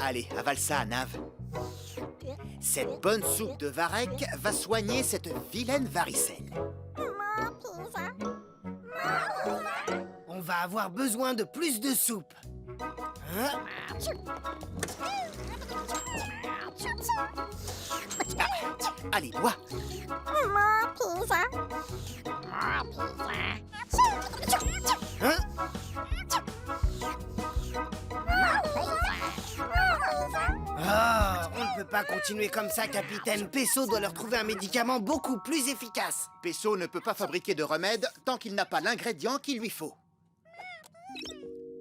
Allez, avale ça, Nav. Cette bonne soupe de varech va soigner cette vilaine varicelle. On va avoir besoin de plus de soupe. Hein? Allez, bois. Hein? Ah, on ne peut pas continuer comme ça, capitaine. Pesso doit leur trouver un médicament beaucoup plus efficace. Pesso ne peut pas fabriquer de remède tant qu'il n'a pas l'ingrédient qu'il lui faut.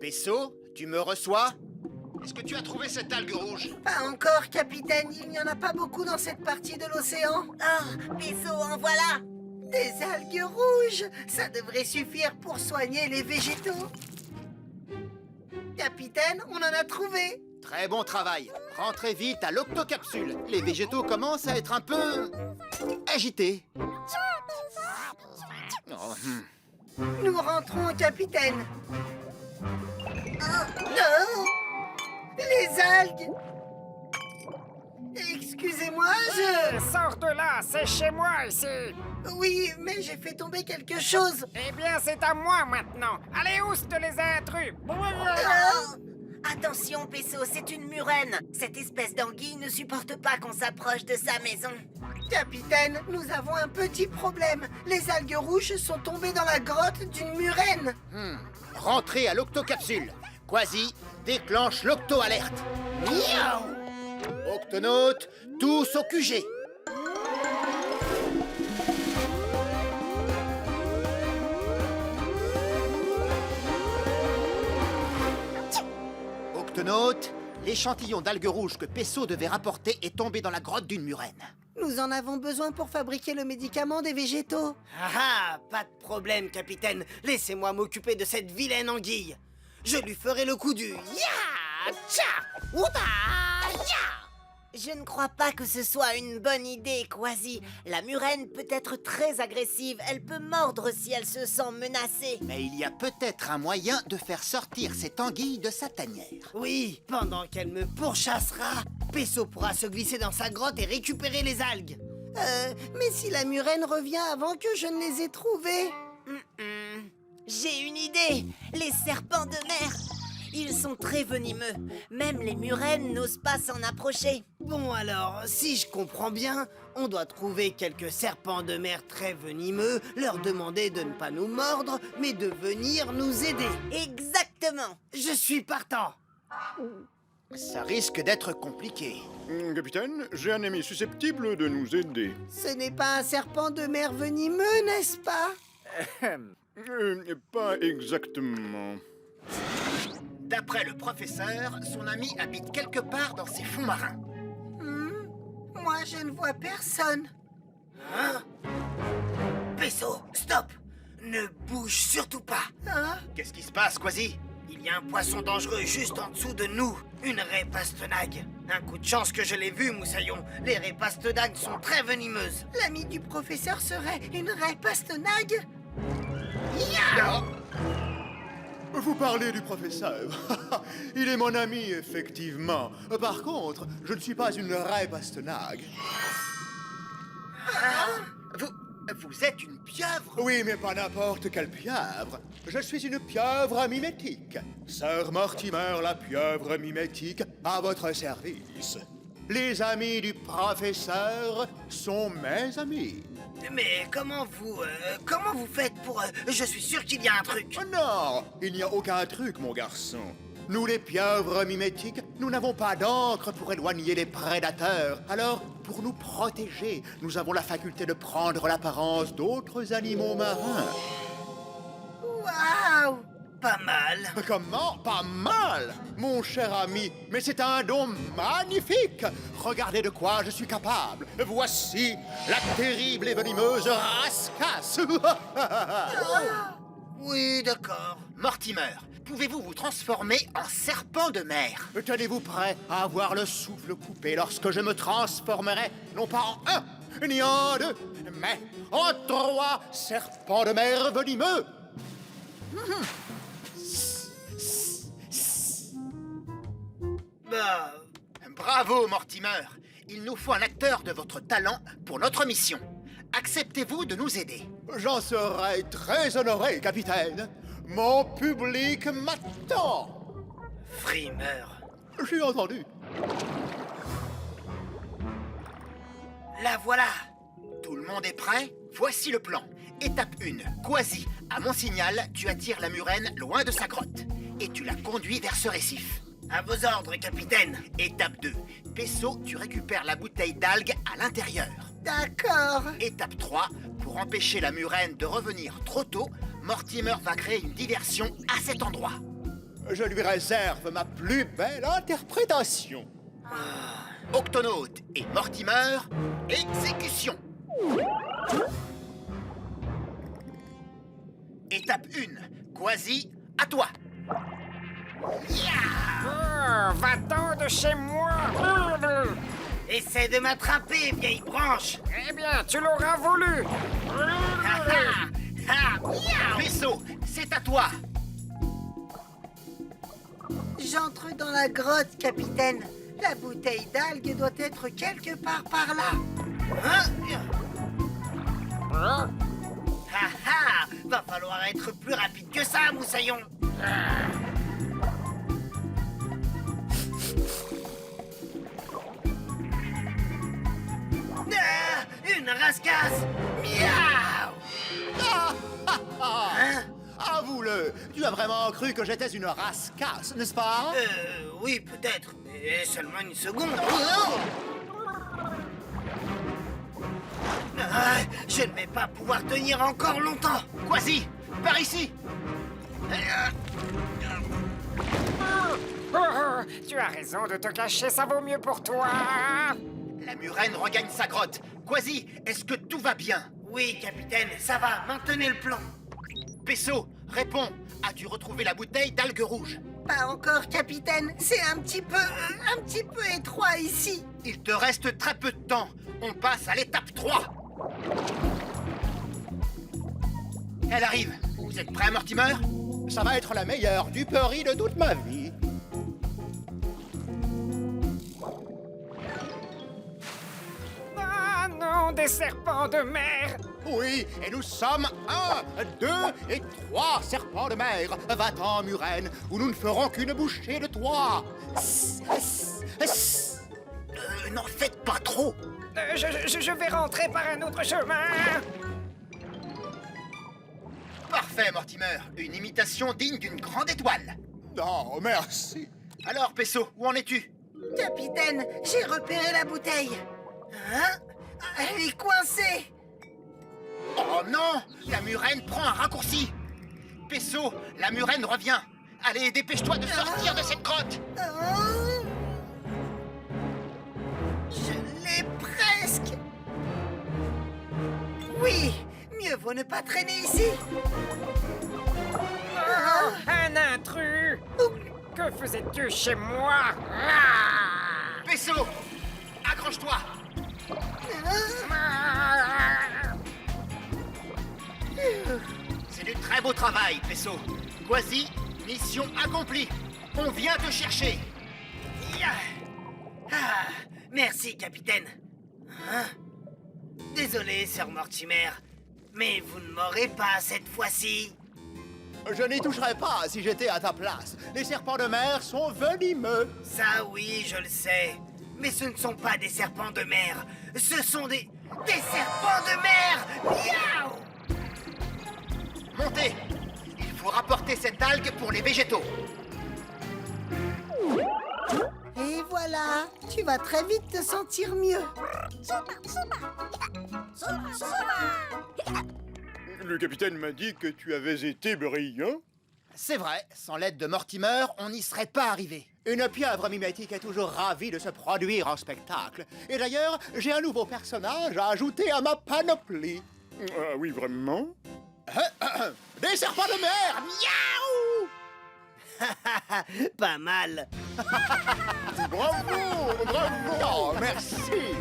Pesso, tu me reçois? Est-ce que tu as trouvé cette algue rouge? Pas encore, capitaine. Il n'y en a pas beaucoup dans cette partie de l'océan. Ah, Pesso, en voilà. Des algues rouges. Ça devrait suffire pour soigner les végétaux. Capitaine, on en a trouvé. Très bon travail. Rentrez vite à l'octocapsule. Les végétaux commencent à être un peu agités. Oh, Nous rentrons, capitaine. Oh, non! Les algues! Excusez-moi, Sors de là, c'est chez moi ici. Oui, mais j'ai fait tomber quelque chose. Eh bien, c'est à moi maintenant. Allez, ouste les intrus. Attention, Pesso, c'est une murène. Cette espèce d'anguille ne supporte pas qu'on s'approche de sa maison. Capitaine, nous avons un petit problème. Les algues rouges sont tombées dans la grotte d'une murène. Rentrez à l'octocapsule. Quasi, déclenche l'octo-alerte. Miaou! Octonautes, tous au QG. Octonautes, l'échantillon d'algues rouges que Pesso devait rapporter est tombé dans la grotte d'une murène. Nous en avons besoin pour fabriquer le médicament des végétaux. Ah, pas de problème, capitaine. Laissez-moi m'occuper de cette vilaine anguille. Je lui ferai le coup du ya, tcha, outa, ya. Je ne crois pas que ce soit une bonne idée, Quasi. La murène peut être très agressive. Elle peut mordre si elle se sent menacée. Mais il y a peut-être un moyen de faire sortir cette anguille de sa tanière. Oui, pendant qu'elle me pourchassera, Pesso pourra se glisser dans sa grotte et récupérer les algues. Mais si la murène revient avant que je ne les ai trouvées? J'ai une idée. Les serpents de mer. Ils sont très venimeux. Même les murènes n'osent pas s'en approcher. Bon alors, si je comprends bien, on doit trouver quelques serpents de mer très venimeux, leur demander de ne pas nous mordre, mais de venir nous aider. Exactement. Je suis partant. Ça risque d'être compliqué. Capitaine, j'ai un ami susceptible de nous aider. Ce n'est pas un serpent de mer venimeux, n'est-ce pas? Pas exactement. D'après le professeur, son ami habite quelque part dans ses fonds marins. Moi, je ne vois personne. Hein? Pesso, stop! Ne bouge surtout pas. Hein? Qu'est-ce qui se passe, Quasi? Il y a un poisson dangereux juste en dessous de nous. Une raie pastenague. Un coup de chance que je l'ai vu, Moussaillon. Les raies pastenagues sont très venimeuses. L'ami du professeur serait une raie pastenague? Ya! Vous parlez du professeur. Il est mon ami, effectivement. Par contre, je ne suis pas une raie pastenague. Vous êtes une pieuvre? Oui, mais pas n'importe quelle pieuvre. Je suis une pieuvre mimétique. Sir Mortimer, la pieuvre mimétique, à votre service. Les amis du professeur sont mes amis. Mais comment vous faites pour... je suis sûr qu'il y a un truc. Oh non, il n'y a aucun truc, mon garçon. Nous, les pieuvres mimétiques, nous n'avons pas d'encre pour éloigner les prédateurs. Alors, pour nous protéger, nous avons la faculté de prendre l'apparence d'autres animaux marins. Waouh! Pas mal. Comment? Pas mal, mon cher ami, mais c'est un don magnifique. Regardez de quoi je suis capable. Voici la terrible et venimeuse rascasse. Oui, d'accord. Mortimer, pouvez-vous vous transformer en serpent de mer? Tenez-vous prêt à avoir le souffle coupé lorsque je me transformerai, non pas en un, ni en deux, mais en 3 serpents de mer venimeux. Bah... Bravo, Mortimer. Il nous faut un acteur de votre talent pour notre mission. Acceptez-vous de nous aider? J'en serai très honoré, capitaine. Mon public m'attend. Frimeur. J'ai entendu. La voilà. Tout le monde est prêt? Voici le plan. Étape 1. Quasi, à mon signal, tu attires la murène loin de sa grotte. Et tu la conduis vers ce récif. À vos ordres, capitaine. Étape 2. Pesso, tu récupères la bouteille d'algues à l'intérieur. D'accord. Étape 3. Pour empêcher la murène de revenir trop tôt, Mortimer va créer une diversion à cet endroit. Je lui réserve ma plus belle interprétation. Octonaute et Mortimer, exécution. Étape 1. Quasi, à toi. Oh, va-t'en de chez moi. Essaie de m'attraper, vieille branche. Eh bien, tu l'auras voulu. Pesso, c'est à toi. J'entre dans la grotte, capitaine. La bouteille d'algues doit être quelque part par là. Hein? Va falloir être plus rapide que ça, moussaillon. Une rascasse. Miaou. Avoue-le, tu as vraiment cru que j'étais une rascasse, n'est-ce pas? Oui, peut-être, mais seulement une seconde. Je ne vais pas pouvoir tenir encore longtemps. Quasi, par ici. Oh, tu as raison de te cacher, ça vaut mieux pour toi. La murène regagne sa grotte. Quasi, est-ce que tout va bien? Oui, capitaine, ça va. Maintenez le plan. Pesso, réponds. As-tu retrouvé la bouteille d'algues rouges? Pas encore, capitaine. C'est un petit peu étroit ici. Il te reste très peu de temps. On passe à l'étape 3. Elle arrive. Vous êtes prêts, Mortimer? Ça va être la meilleure duperie de toute ma vie. Ah non, des serpents de mer. Oui, et nous sommes 1, 2 et 3 serpents de mer. Va-t'en, murène, ou nous ne ferons qu'une bouchée de toi. N'en faites pas trop. Je vais rentrer par un autre chemin. Parfait, Mortimer. Une imitation digne d'une grande étoile. Non, merci. Alors, Pesso, où en es-tu? Capitaine, j'ai repéré la bouteille. Hein? Elle est coincée. Oh non! La murène prend un raccourci. Pesso, la murène revient. Allez, dépêche-toi de sortir de cette grotte. Je l'ai presque. Oui, mieux vaut ne pas traîner ici. Oh, un intrus. Que faisais-tu chez moi? Pesso, accroche-toi. C'est du très beau travail, Pesso. Quasi, mission accomplie. On vient te chercher. Merci, capitaine. Hein? Désolé, Sir Mortimer, mais vous ne m'aurez pas cette fois-ci. Je n'y toucherais pas si j'étais à ta place. Les serpents de mer sont venimeux. Ça, oui, je le sais. Mais ce ne sont pas des serpents de mer. Ce sont des serpents de mer. Miaou! Montez. Il faut rapporter cette algue pour les végétaux. Et voilà, tu vas très vite te sentir mieux. Le capitaine m'a dit que tu avais été brillant. C'est vrai, sans l'aide de Mortimer, on n'y serait pas arrivé. Une pieuvre mimétique est toujours ravie de se produire en spectacle. Et d'ailleurs, j'ai un nouveau personnage à ajouter à ma panoplie. Ah oui, vraiment? Des serpents de mer! Miaou! Pas mal. Bravo! Bravo! Oh, merci!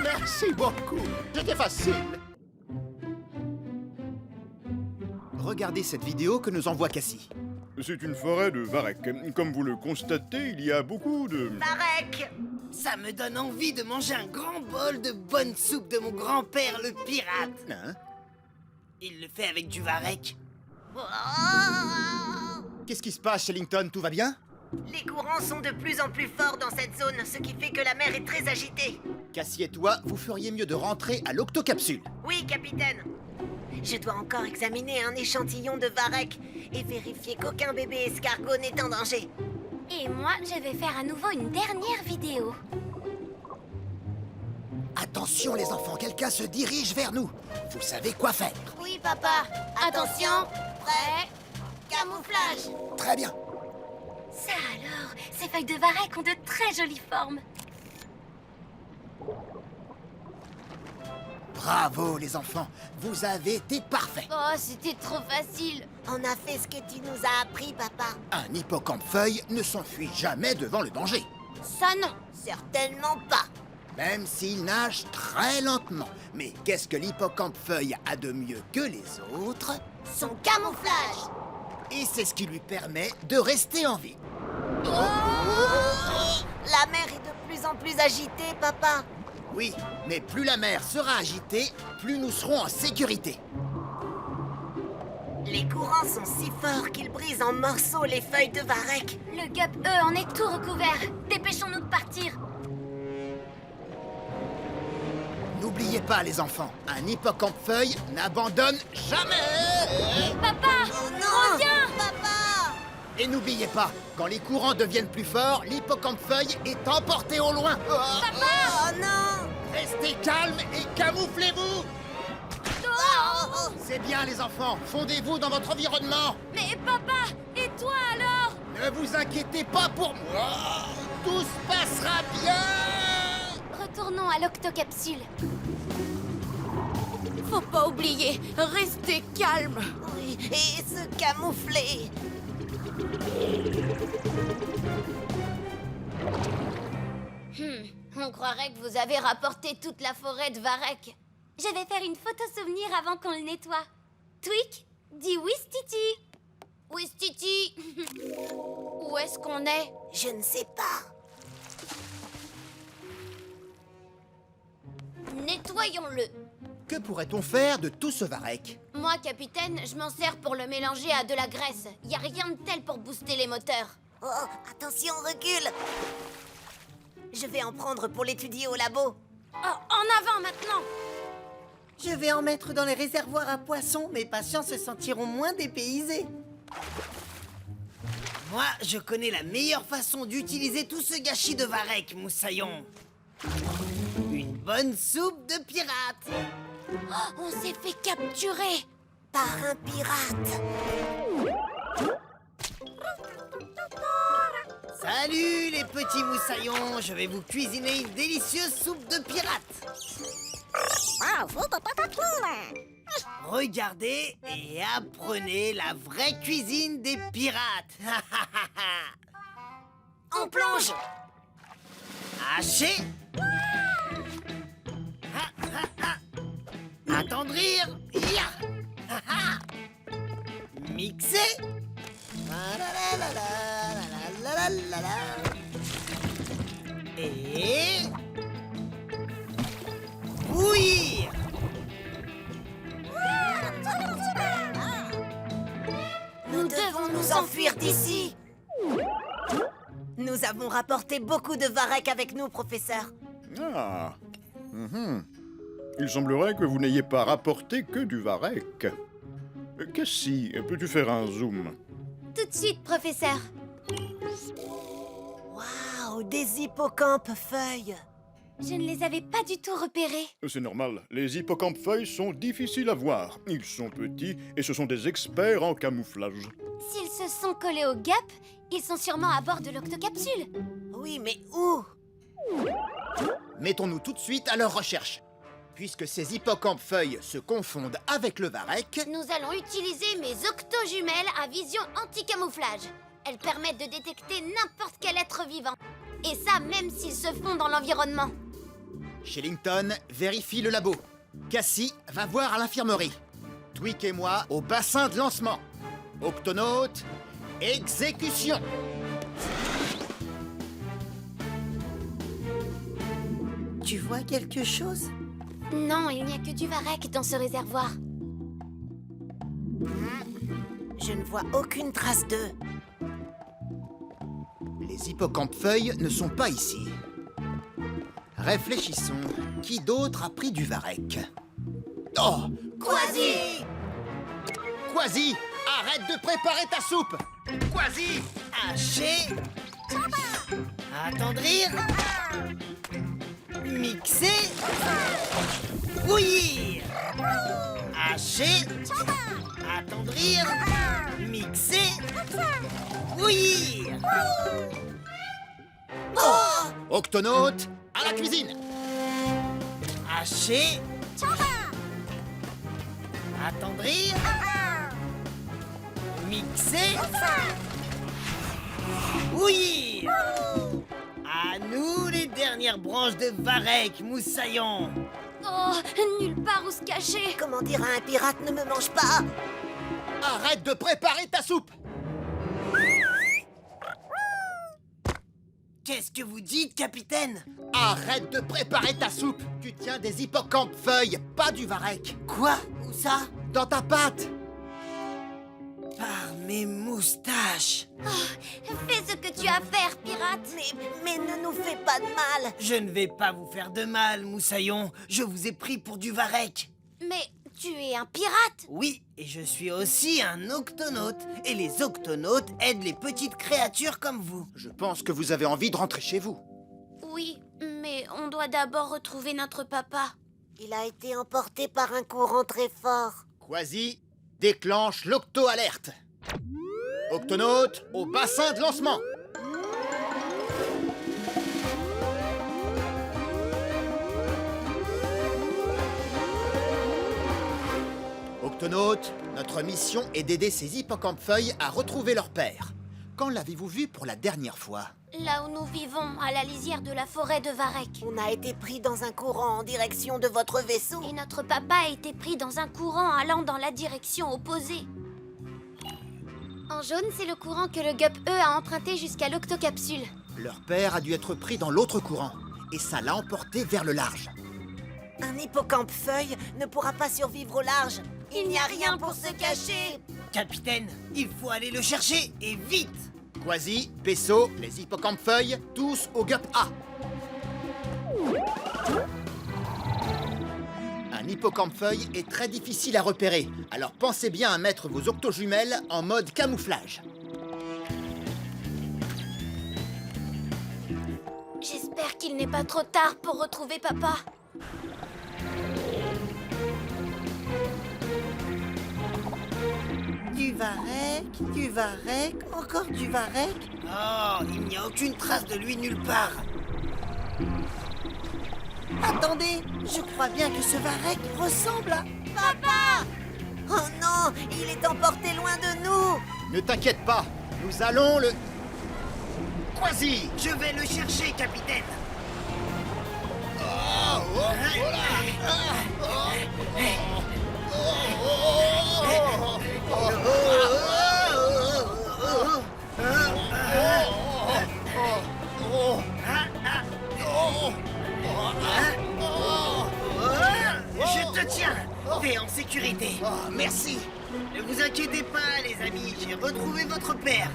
Merci beaucoup! C'était facile! Regardez cette vidéo que nous envoie Cassie. C'est une forêt de varech. Comme vous le constatez, il y a beaucoup de... Varech! Ça me donne envie de manger un grand bol de bonne soupe de mon grand-père le pirate. Hein? Il le fait avec du varech. Qu'est-ce qui se passe, Shellington? Tout va bien? Les courants sont de plus en plus forts dans cette zone, ce qui fait que la mer est très agitée. Cassie et toi, vous feriez mieux de rentrer à l'octocapsule. Oui, capitaine. Je dois encore examiner un échantillon de varech et vérifier qu'aucun bébé escargot n'est en danger. Et moi, je vais faire à nouveau une dernière vidéo. Attention les enfants, quelqu'un se dirige vers nous. Vous savez quoi faire. Oui, papa. Attention. Prêt. Camouflage. Très bien. Ça alors, ces feuilles de varech ont de très jolies formes. Bravo les enfants, vous avez été parfaits. Oh, c'était trop facile. On a fait ce que tu nous as appris, papa. Un hippocampe-feuille ne s'enfuit jamais devant le danger. Ça non. Certainement pas. Même s'il nage très lentement. Mais qu'est-ce que l'hippocampe-feuille a de mieux que les autres? Son camouflage. Et c'est ce qui lui permet de rester en vie. La mer est de plus en plus agitée, papa. Oui, mais plus la mer sera agitée, plus nous serons en sécurité. Les courants sont si forts qu'ils brisent en morceaux les feuilles de varech. Le gup, eux, en est tout recouvert. Dépêchons-nous de partir. N'oubliez pas les enfants, un hippocampe-feuille n'abandonne jamais. Papa, reviens. Papa! Et n'oubliez pas, quand les courants deviennent plus forts, l'hippocampe-feuille est emporté au loin. Oh non! Restez calmes et camouflez-vous. Oh. C'est bien les enfants, fondez-vous dans votre environnement. Mais papa, et toi alors? Ne vous inquiétez pas pour moi. Tout se passera bien. Retournons à l'octocapsule. Faut pas oublier, restez calme. Oui, et se camoufler. On croirait que vous avez rapporté toute la forêt de varech. Je vais faire une photo souvenir avant qu'on le nettoie. Tweak, dis Wistiti. Wistiti. Où est-ce qu'on est? Je ne sais pas. Nettoyons-le. Que pourrait-on faire de tout ce varech? Moi, capitaine, je m'en sers pour le mélanger à de la graisse. Y a rien de tel pour booster les moteurs. Oh, attention, recule. Je vais en prendre pour l'étudier au labo. Oh, en avant maintenant. Je vais en mettre dans les réservoirs à poissons. Mes patients se sentiront moins dépaysés. Moi, je connais la meilleure façon d'utiliser tout ce gâchis de varech, moussaillon. Une bonne soupe de pirate. Oh, on s'est fait capturer. Par un pirate. Salut les petits moussaillons, je vais vous cuisiner une délicieuse soupe de pirate. Regardez et apprenez la vraie cuisine des pirates. On plonge. Hacher. Attendrir. Ya. Mixer. Et bouillir. Nous devons nous enfuir d'ici. Nous avons rapporté beaucoup de varech avec nous, professeur. Ah. Il semblerait que vous n'ayez pas rapporté que du varech. Cassie, peux-tu faire un zoom? Tout de suite, professeur. Waouh, des hippocampes feuilles. Je ne les avais pas du tout repérés. C'est normal, les hippocampes-feuilles sont difficiles à voir. Ils sont petits et ce sont des experts en camouflage. S'ils se sont collés au gap, ils sont sûrement à bord de l'octocapsule. Oui, mais où? Mettons-nous tout de suite à leur recherche. Puisque ces hippocampes-feuilles se confondent avec le varech, Nous allons utiliser mes octojumelles à vision anti-camouflage. Elles permettent de détecter n'importe quel être vivant. Et ça, même s'ils se font dans l'environnement. Shellington vérifie le labo. Cassie va voir à l'infirmerie. Tweak et moi au bassin de lancement. Octonautes, Exécution. Tu vois quelque chose? Non, il n'y a que du varech dans ce réservoir. Je ne vois aucune trace d'eux. Les hippocampes-feuilles ne sont pas ici. Réfléchissons. Qui d'autre a pris du varech? Oh! Quasi! Quasi! Arrête de préparer ta soupe! Quasi! Hacher. Attendrir. Mixer. Bouillir. Hacher. Attendrir. Mixer. Bouillir. Octonaute, à la cuisine! Hacher. Attendrir. Mixer. Bouillir. À nous les dernières branches de varech, moussaillon. Oh, nulle part où se cacher. Comment dire à un pirate ne me mange pas? Arrête de préparer ta soupe! Qu'est-ce que vous dites, capitaine? Arrête de préparer ta soupe! Tu tiens des hippocampes-feuilles, pas du varech! Quoi? Où ça? Dans ta pâte! Par mes moustaches. Fais ce que tu as à faire, pirate. Mais ne nous fais pas de mal. Je ne vais pas vous faire de mal, moussaillon. Je vous ai pris pour du varech. Mais tu es un pirate. Oui, et je suis aussi un octonaute. Et les octonautes aident les petites créatures comme vous. Je pense que vous avez envie de rentrer chez vous. Oui, mais on doit d'abord retrouver notre papa. Il a été emporté par un courant très fort. Quasi, déclenche l'octo-alerte. Octonaute, au bassin de lancement. Octonaute, notre mission est d'aider ces hippocampes-feuilles à retrouver leur père. Quand l'avez-vous vu pour la dernière fois? Là où nous vivons, à la lisière de la forêt de varech. On a été pris dans un courant en direction de votre vaisseau. Et notre papa a été pris dans un courant allant dans la direction opposée. En jaune, c'est le courant que le Gup E a emprunté jusqu'à l'octocapsule. Leur père a dû être pris dans l'autre courant, et ça l'a emporté vers le large. Un hippocampe-feuille ne pourra pas survivre au large. Il n'y a rien pour se cacher. Capitaine, il faut aller le chercher, et vite. Quasi, Pesso, les hippocampes-feuilles, tous au Gup A. Un hippocampe-feuille est très difficile à repérer, alors pensez bien à mettre vos octojumelles en mode camouflage. J'espère qu'il n'est pas trop tard pour retrouver papa. Du varech, encore du varech. Oh, il n'y a aucune trace de lui nulle part. Attendez, je crois bien que ce varech ressemble à... Papa! Oh non, il est emporté loin de nous. Ne t'inquiète pas, nous allons le... Quasi! Je vais le chercher, capitaine. Je te tiens. T'es en sécurité. Oh, merci! Ne vous inquiétez pas, les amis. J'ai retrouvé votre père.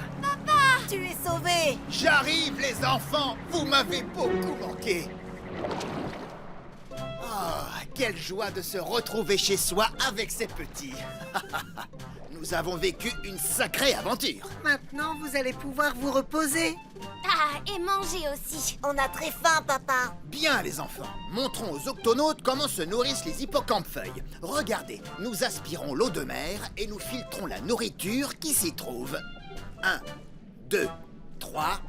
Tu es sauvé. J'arrive, les enfants! Vous m'avez beaucoup manqué! Oh, quelle joie de se retrouver chez soi avec ces petits! Nous avons vécu une sacrée aventure! Maintenant, vous allez pouvoir vous reposer. Ah, et manger aussi. On a très faim, papa. Bien, les enfants, montrons aux octonautes comment se nourrissent les hippocampes-feuilles. Regardez, nous aspirons l'eau de mer et nous filtrons la nourriture qui s'y trouve. 1, 2, 3,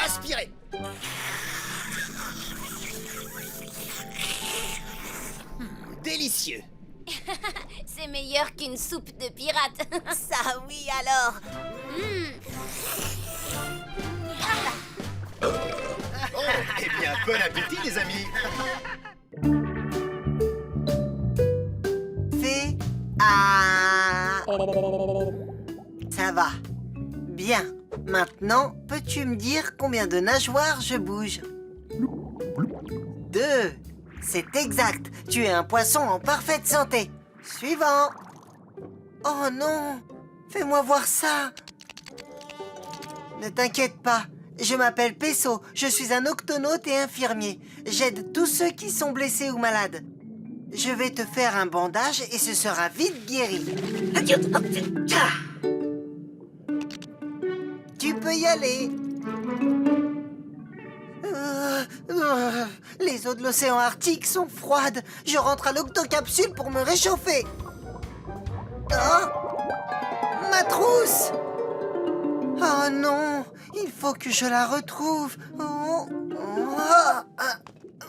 aspirez! Délicieux! C'est meilleur qu'une soupe de pirate. Ça oui alors. Eh bien, bon appétit, les amis! C'est... Ah... Ça va. Bien. Maintenant, peux-tu me dire combien de nageoires je bouge? 2. C'est exact. Tu es un poisson en parfaite santé. Suivant. Oh non! Fais-moi voir ça. Ne t'inquiète pas. Je m'appelle Peso. Je suis un octonaute et infirmier. J'aide tous ceux qui sont blessés ou malades. Je vais te faire un bandage et ce sera vite guéri. Tu peux y aller. Les eaux de l'océan Arctique sont froides. Je rentre à l'octocapsule pour me réchauffer. Oh! Ma trousse! Oh non! Il faut que je la retrouve.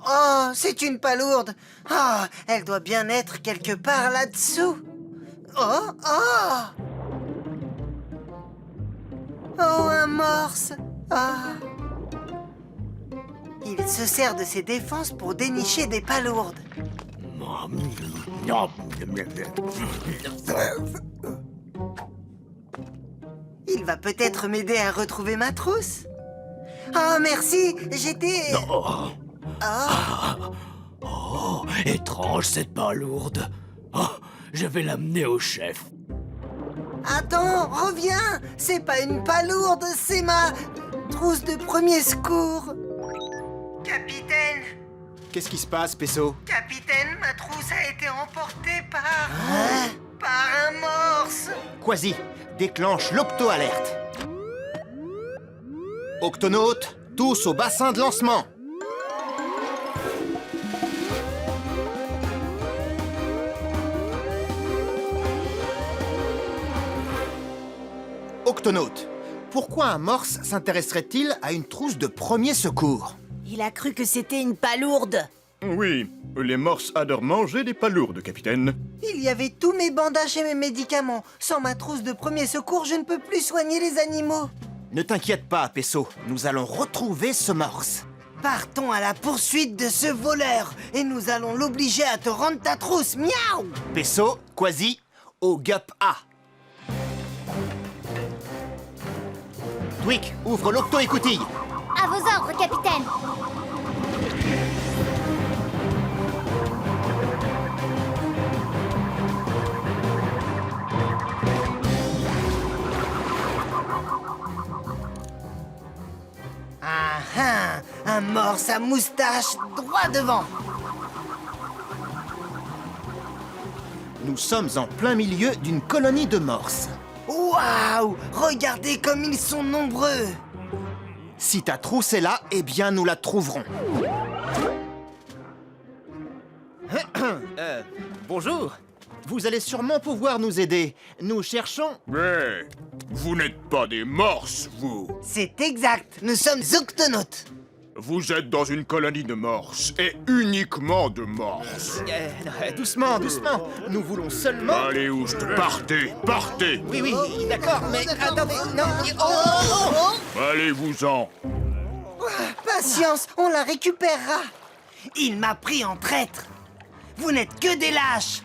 Oh, c'est une palourde. Oh, elle doit bien être quelque part là-dessous. Oh, un morse. Il se sert de ses défenses pour dénicher des palourdes. Il va peut-être m'aider à retrouver ma trousse. Oh, merci, j'étais... Oh, étrange cette palourde. Oh, je vais l'amener au chef. Attends, reviens. C'est pas une palourde, c'est ma trousse de premier secours. Capitaine. Qu'est-ce qui se passe, Peso? Capitaine, ma trousse a été emportée par un morse. Quasi, déclenche l'octo-alerte. Octonautes, tous au bassin de lancement. Octonautes, pourquoi un morse s'intéresserait-il à une trousse de premier secours? Il a cru que c'était une palourde. Oui, les morses adorent manger des palourdes, capitaine. Il y avait tous mes bandages et mes médicaments. Sans ma trousse de premier secours, je ne peux plus soigner les animaux. Ne t'inquiète pas, Peso, nous allons retrouver ce morse. Partons à la poursuite de ce voleur et nous allons l'obliger à te rendre ta trousse. Miaou! Peso, Quasi, au GUP A. Twick, ouvre l'octo-écoutille. À vos ordres, capitaine. Un morse à moustache droit devant. Nous sommes en plein milieu d'une colonie de morses. Waouh! Regardez comme ils sont nombreux. Si ta trousse est là, eh bien nous la trouverons. Bonjour. Vous allez sûrement pouvoir nous aider. Nous cherchons... Mais vous n'êtes pas des morses, vous. C'est exact. Nous sommes octonautes. Vous êtes dans une colonie de morses, et uniquement de morses. Doucement, doucement. Nous voulons seulement... Allez où je te... Partez, partez. Oui, d'accord, mais attendez, non... Allez-vous-en. Patience, on la récupérera. Il m'a pris en traître. Vous n'êtes que des lâches.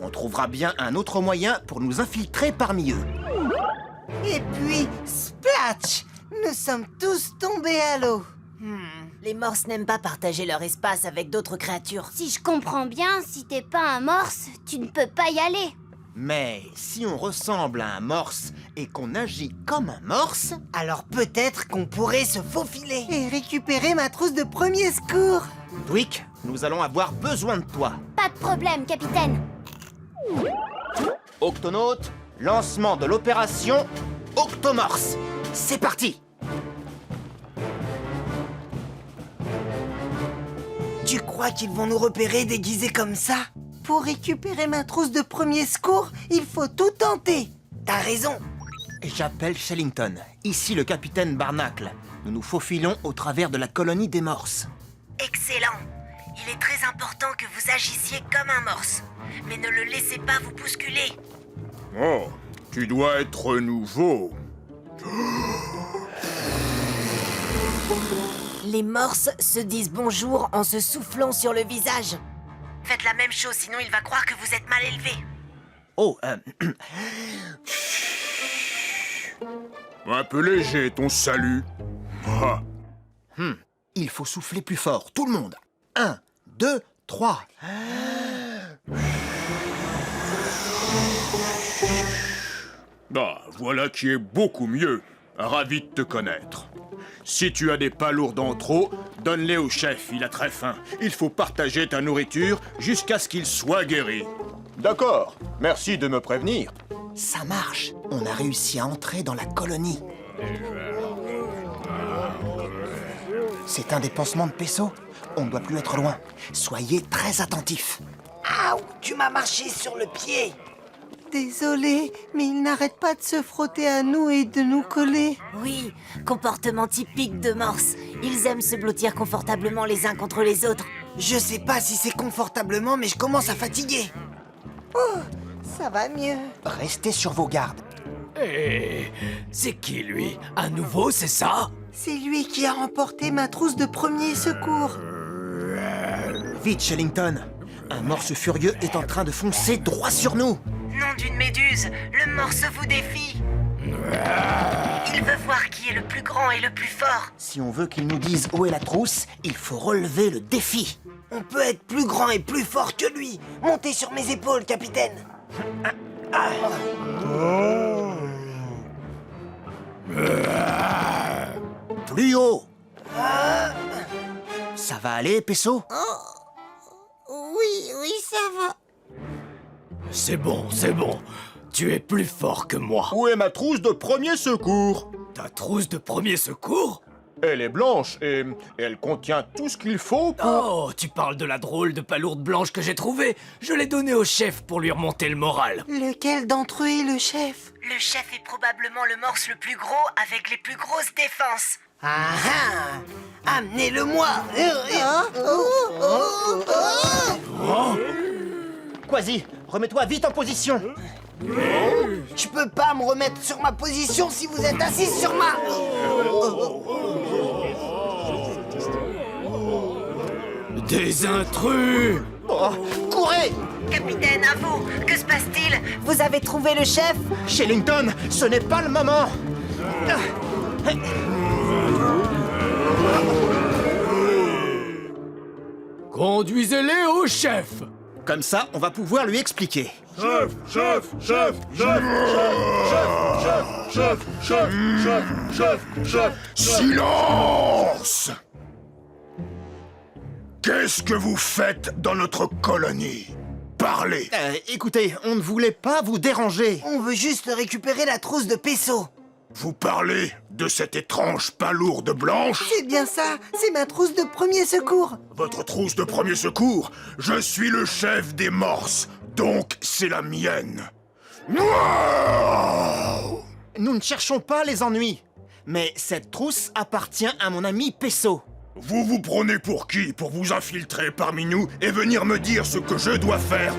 On trouvera bien un autre moyen pour nous infiltrer parmi eux. Et puis, splatch! Nous sommes tous tombés à l'eau. Les morses n'aiment pas partager leur espace avec d'autres créatures. Si je comprends bien, si t'es pas un morse, tu ne peux pas y aller. Mais si on ressemble à un morse et qu'on agit comme un morse... Alors peut-être qu'on pourrait se faufiler et récupérer ma trousse de premier secours. Twick, nous allons avoir besoin de toi. Pas de problème, capitaine. Octonautes, lancement de l'opération Octomorse. C'est parti! Tu crois qu'ils vont nous repérer déguisés comme ça? Pour récupérer ma trousse de premier secours, il faut tout tenter. T'as raison. J'appelle Shellington, ici le capitaine Barnacle. Nous nous faufilons au travers de la colonie des morses. Excellent. Il est très important que vous agissiez comme un morse. Mais ne le laissez pas vous bousculer. Oh, tu dois être nouveau. Les morses se disent bonjour en se soufflant sur le visage. Faites la même chose, sinon il va croire que vous êtes mal élevé. Oh, Un peu léger, ton salut. Ah. Il faut souffler plus fort, tout le monde. 1, 2, 3. Ah, voilà qui est beaucoup mieux. Ravi de te connaître. Si tu as des palourdes en trop, donne-les au chef, il a très faim. Il faut partager ta nourriture jusqu'à ce qu'il soit guéri. D'accord, merci de me prévenir. Ça marche. On a réussi à entrer dans la colonie. C'est un des pansements de Peso. On ne doit plus être loin. Soyez très attentifs. Aouh, tu m'as marché sur le pied. Désolé, mais il n'arrête pas de se frotter à nous et de nous coller. Oui, comportement typique de morse. Ils aiment se blottir confortablement les uns contre les autres. Je sais pas si c'est confortablement, mais je commence à fatiguer. Oh, ça va mieux. Restez sur vos gardes. Hé, c'est qui lui? À nouveau, c'est ça? C'est lui qui a remporté ma trousse de premier secours. Vite, Shellington. Un morse furieux est en train de foncer droit sur nous. Nom d'une méduse, le morse vous défie. Il veut voir qui est le plus grand et le plus fort. Si on veut qu'il nous dise où est la trousse, il faut relever le défi. On peut être plus grand et plus fort que lui. Montez sur mes épaules, capitaine. Plus haut. Ça va aller, Peso? Oui, ça va. C'est bon, c'est bon. Tu es plus fort que moi. Où est ma trousse de premier secours? Ta trousse de premier secours? Elle est blanche et elle contient tout ce qu'il faut pour... Oh, tu parles de la drôle de palourde blanche que j'ai trouvée. Je l'ai donnée au chef pour lui remonter le moral. Lequel d'entre eux est le chef? Le chef est probablement le morse le plus gros avec les plus grosses défenses. Ah ah! Amenez-le-moi! Quasi, remets-toi vite en position. Je peux pas me remettre sur ma position si vous êtes assis sur ma... Des intrus! Oh, courez! Capitaine, à vous, que se passe-t-il? Vous avez trouvé le chef? Shellington, ce n'est pas le moment. Conduisez-les au chef! Comme ça, on va pouvoir lui expliquer. Silence! Qu'est-ce que vous faites dans notre colonie? Parlez! Écoutez, on ne voulait pas vous déranger. On veut juste récupérer la trousse de Peso. Vous parlez de cette étrange palourde blanche? C'est bien ça, c'est ma trousse de premier secours. Votre trousse de premier secours? Je suis le chef des morses, donc c'est la mienne. Wow! Nous ne cherchons pas les ennuis. Mais cette trousse appartient à mon ami Peso. Vous vous prenez pour qui pour vous infiltrer parmi nous et venir me dire ce que je dois faire?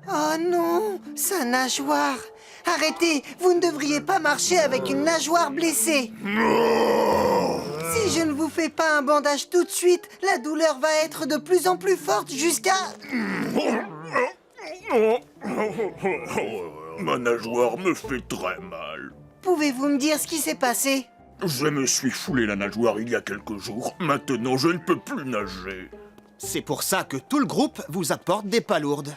Oh non, sa nageoire. Arrêtez, vous ne devriez pas marcher avec une nageoire blessée. Si je ne vous fais pas un bandage tout de suite, la douleur va être de plus en plus forte jusqu'à... Ma nageoire me fait très mal. Pouvez-vous me dire ce qui s'est passé? Je me suis foulé la nageoire il y a quelques jours. Maintenant, je ne peux plus nager. C'est pour ça que tout le groupe vous apporte des palourdes.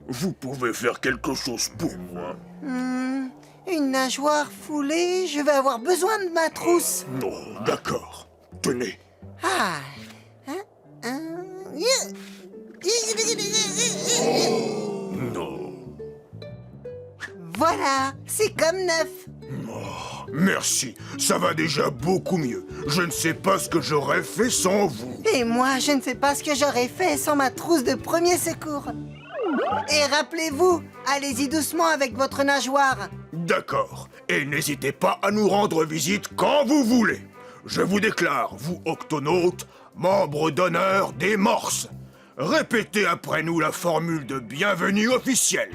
Vous pouvez faire quelque chose pour moi? Une nageoire foulée, je vais avoir besoin de ma trousse. Non, d'accord. Tenez. Ah. Non. Voilà, c'est comme neuf. Merci, ça va déjà beaucoup mieux. Je ne sais pas ce que j'aurais fait sans vous. Et moi, je ne sais pas ce que j'aurais fait sans ma trousse de premier secours. Et rappelez-vous, allez-y doucement avec votre nageoire. D'accord. Et n'hésitez pas à nous rendre visite quand vous voulez. Je vous déclare, vous octonautes, membres d'honneur des morses. Répétez après nous la formule de bienvenue officielle.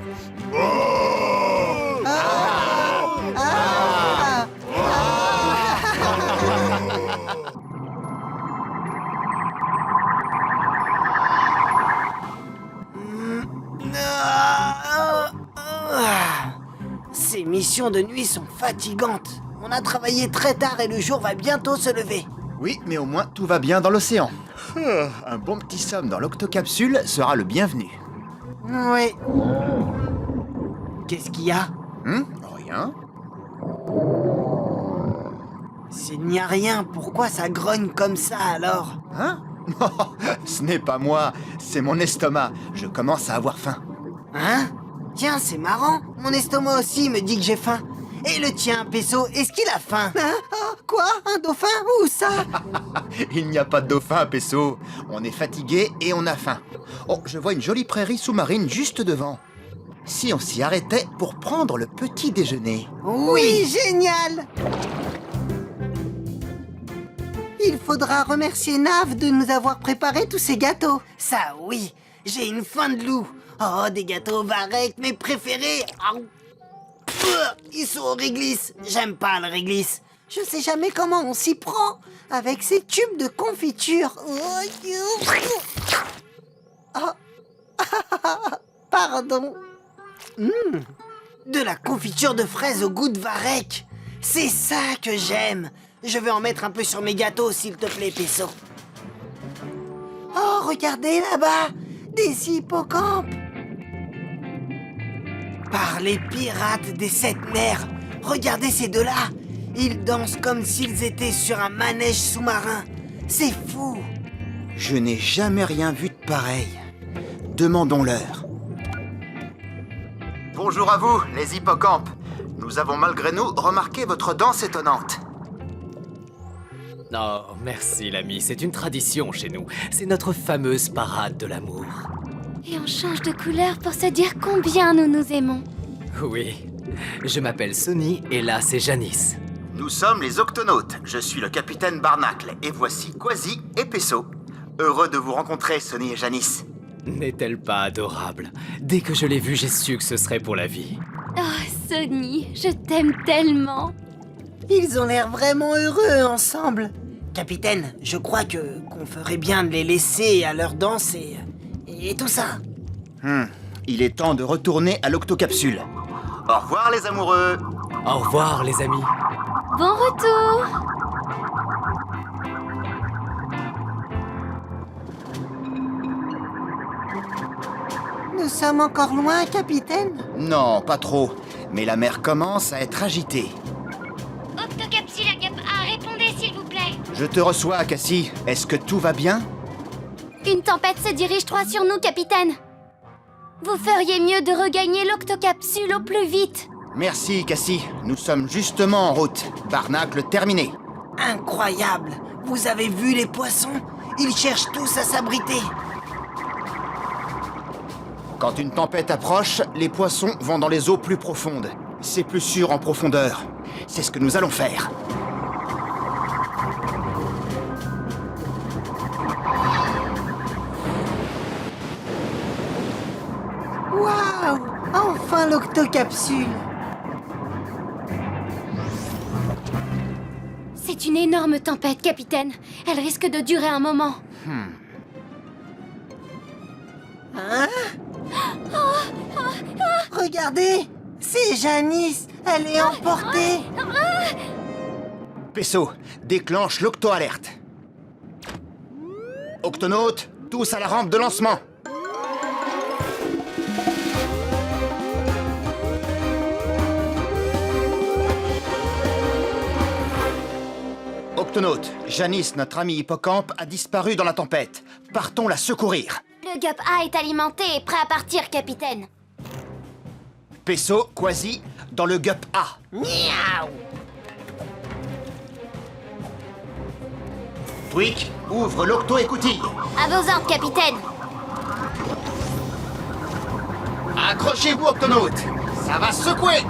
Ces missions de nuit sont fatigantes. On a travaillé très tard et le jour va bientôt se lever. Oui, mais au moins tout va bien dans l'océan. Un bon petit somme dans l'octocapsule sera le bienvenu. Oui. Qu'est-ce qu'il y a? Rien. S'il n'y a rien, pourquoi ça grogne comme ça alors? Hein? Non, ce n'est pas moi, c'est mon estomac. Je commence à avoir faim. Hein? Tiens, c'est marrant. Mon estomac aussi me dit que j'ai faim. Et le tien, Peso, est-ce qu'il a faim? Hein? Oh, quoi? Un dauphin? Où ça? Il n'y a pas de dauphin, Pesso. On est fatigué et on a faim. Oh, je vois une jolie prairie sous-marine juste devant. Si on s'y arrêtait pour prendre le petit déjeuner. Oui, génial! Il faudra remercier Nav de nous avoir préparé tous ces gâteaux. Ça, oui, j'ai une faim de loup. Oh, des gâteaux Varek, mes préférés. Ils sont au réglisse. J'aime pas le réglisse. Je sais jamais comment on s'y prend avec ces tubes de confiture. Oh. Pardon. De la confiture de fraises au goût de Varek. C'est ça que j'aime. Je vais en mettre un peu sur mes gâteaux, s'il te plaît, Peso. Oh, regardez là-bas, des hippocampes. Par les pirates des 7 mers, regardez ces deux-là. Ils dansent comme s'ils étaient sur un manège sous-marin. C'est fou. Je n'ai jamais rien vu de pareil. Demandons-leur. Bonjour à vous, les hippocampes. Nous avons malgré nous remarqué votre danse étonnante. Oh, merci l'ami, c'est une tradition chez nous. C'est notre fameuse parade de l'amour. Et on change de couleur pour se dire combien nous nous aimons. Oui, je m'appelle Sonny et là c'est Janice. Nous sommes les Octonautes. Je suis le capitaine Barnacle et voici Quasi et Pesso. Heureux de vous rencontrer, Sonny et Janice. N'est-elle pas adorable? Dès que je l'ai vue, j'ai su que ce serait pour la vie. Oh, Sonny, je t'aime tellement. Ils ont l'air vraiment heureux ensemble. Capitaine, je crois qu'on ferait bien de les laisser à leur danse et tout ça. Il est temps de retourner à l'octocapsule. Au revoir les amoureux. Au revoir les amis. Bon retour. Nous sommes encore loin, capitaine? Non, pas trop. Mais la mer commence à être agitée. Octocapsule à Gap A, répondez s'il vous plaît. Je te reçois, Cassie. Est-ce que tout va bien? Une tempête se dirige droit sur nous, capitaine. Vous feriez mieux de regagner l'octocapsule au plus vite. Merci, Cassie. Nous sommes justement en route. Barnacle terminé. Incroyable! Vous avez vu les poissons? Ils cherchent tous à s'abriter. Quand une tempête approche, les poissons vont dans les eaux plus profondes. C'est plus sûr en profondeur. C'est ce que nous allons faire. Waouh! Enfin l'octocapsule! C'est une énorme tempête, capitaine. Elle risque de durer un moment. Hein? Regardez! C'est Janice! Elle est emportée! Pesso, déclenche l'octo-alerte. Octonautes, tous à la rampe de lancement. Octonautes, Janice, notre ami hippocampe, a disparu dans la tempête. Partons la secourir. Le Gap A est alimenté et prêt à partir, capitaine. Pesso, Quasi, dans le Gup A. Miaou! Tweak, ouvre l'octo-écoutille. À vos ordres, capitaine. Accrochez-vous, Octonautes. Ça va secouer.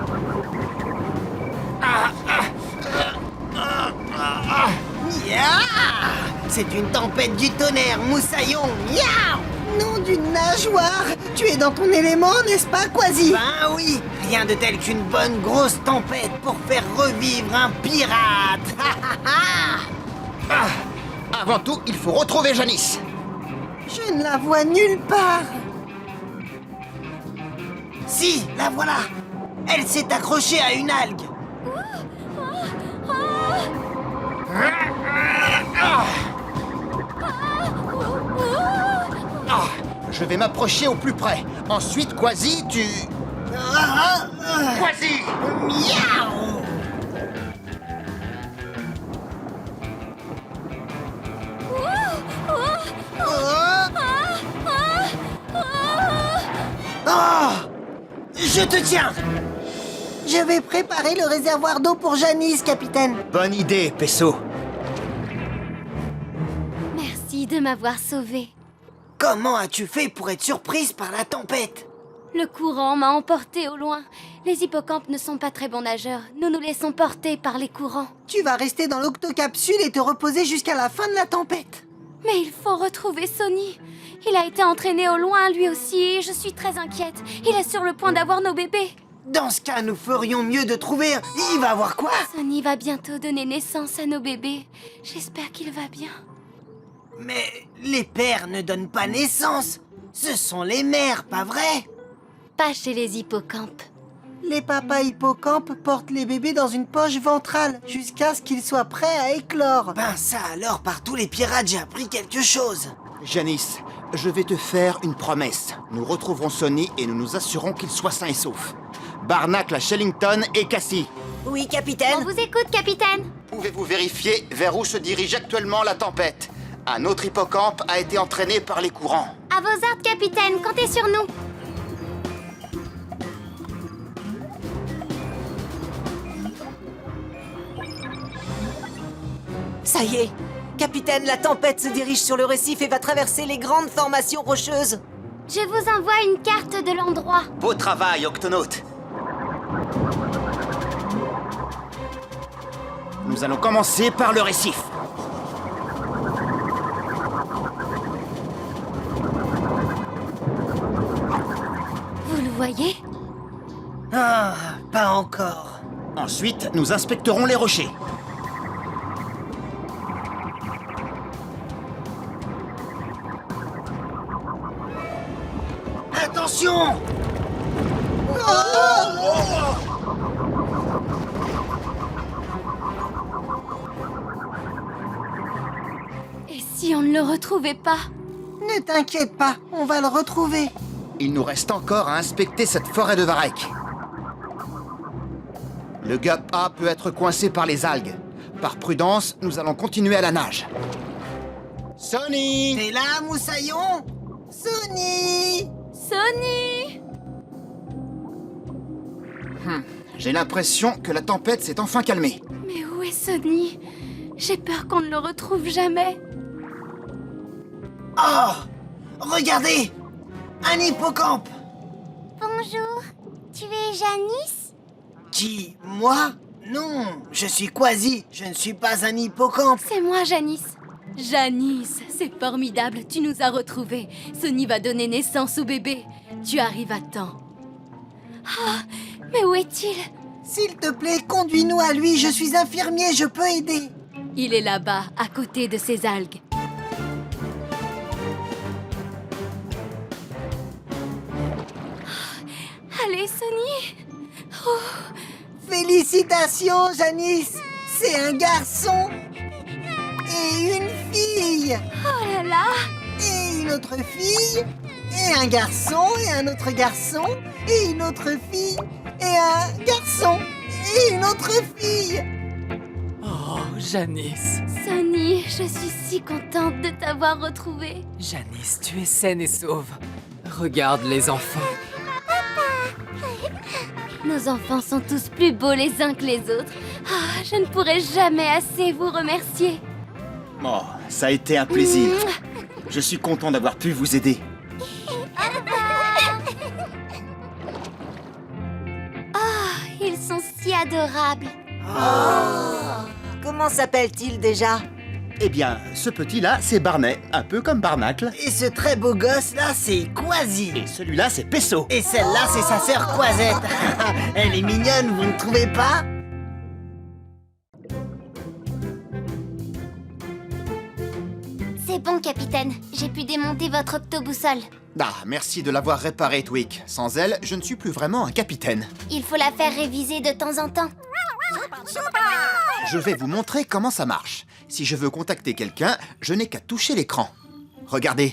Miaou! C'est une tempête du tonnerre, moussaillon! Miaou! Nom d'une nageoire! Tu es dans ton élément, n'est-ce pas, Quasi? Ben oui! Rien de tel qu'une bonne grosse tempête pour faire revivre un pirate! Avant tout, il faut retrouver Janice. Je ne la vois nulle part! Si, la voilà! Elle s'est accrochée à une algue. Je vais m'approcher au plus près. Ensuite, Quasi, tu... Quasi! Miaou! Oh! Je te tiens! Je vais préparer le réservoir d'eau pour Janice, capitaine. Bonne idée, Pesso. Merci de m'avoir sauvée. Comment as-tu fait pour être surprise par la tempête? Le courant m'a emporté au loin. Les hippocampes ne sont pas très bons nageurs. Nous nous laissons porter par les courants. Tu vas rester dans l'octocapsule et te reposer jusqu'à la fin de la tempête. Mais il faut retrouver Sonny. Il a été entraîné au loin, lui aussi, et je suis très inquiète. Il est sur le point d'avoir nos bébés. Dans ce cas, nous ferions mieux de trouver... Il va avoir quoi? Sonny va bientôt donner naissance à nos bébés. J'espère qu'il va bien. Mais les pères ne donnent pas naissance. Ce sont les mères, pas vrai? Pas chez les hippocampes. Les papas hippocampes portent les bébés dans une poche ventrale jusqu'à ce qu'ils soient prêts à éclore. Ben ça alors, par tous les pirates, j'ai appris quelque chose. Janice, je vais te faire une promesse. Nous retrouverons Sonny et nous nous assurons qu'il soit sain et sauf. Barnacle à Shellington et Cassie. Oui, capitaine. On vous écoute, capitaine. Pouvez-vous vérifier vers où se dirige actuellement la tempête? Un autre hippocampe a été entraîné par les courants. À vos ordres, capitaine. Comptez sur nous. Ça y est. Capitaine, la tempête se dirige sur le récif et va traverser les grandes formations rocheuses. Je vous envoie une carte de l'endroit. Beau travail, Octonaute. Nous allons commencer par le récif. Vous le voyez? Ah, pas encore. Ensuite, nous inspecterons les rochers. Attention! Et si on ne le retrouvait pas? Ne t'inquiète pas, on va le retrouver. Il nous reste encore à inspecter cette forêt de varech. Le Gup A peut être coincé par les algues. Par prudence, nous allons continuer à la nage. Sonny! T'es là, Moussaillon? Sonny! Sonny! J'ai l'impression que la tempête s'est enfin calmée. Mais où est Sonny? J'ai peur qu'on ne le retrouve jamais. Oh! Regardez! Un hippocampe! Bonjour, tu es Janice? Qui? Moi? Non, je suis Quasi, je ne suis pas un hippocampe. C'est moi, Janice. Janice, c'est formidable, tu nous as retrouvés. Sonny va donner naissance au bébé. Tu arrives à temps. Ah, mais où est-il? S'il te plaît, conduis-nous à lui, je suis infirmier, je peux aider. Il est là-bas, à côté de ces algues. Allez, Sonny. Félicitations, Janice! C'est un garçon et une fille! Oh là là! Et une autre fille, et un garçon, et un autre garçon, et une autre fille, et un garçon, et une autre fille! Oh, Janice. Sonny, je suis si contente de t'avoir retrouvée. Janice, tu es saine et sauve. Regarde les enfants. Nos enfants sont tous plus beaux les uns que les autres. Ah, je ne pourrai jamais assez vous remercier. Oh, ça a été un plaisir. Je suis content d'avoir pu vous aider. Oh, ils sont si adorables. Comment s'appelle-t-il déjà? Eh bien, ce petit-là, c'est Barnet, un peu comme Barnacle. Et ce très beau gosse-là, c'est Quasi! Et celui-là, c'est Pesso. Et celle-là, c'est sa sœur Quasette! Elle est mignonne, vous ne trouvez pas? C'est C'est bon, capitaine. J'ai pu démonter votre octoboussole. Ah, merci de l'avoir réparée, Twig. Sans elle, je ne suis plus vraiment un capitaine. Il faut la faire réviser de temps en temps. Je vais vous montrer comment ça marche. Si je veux contacter quelqu'un, je n'ai qu'à toucher l'écran. Regardez.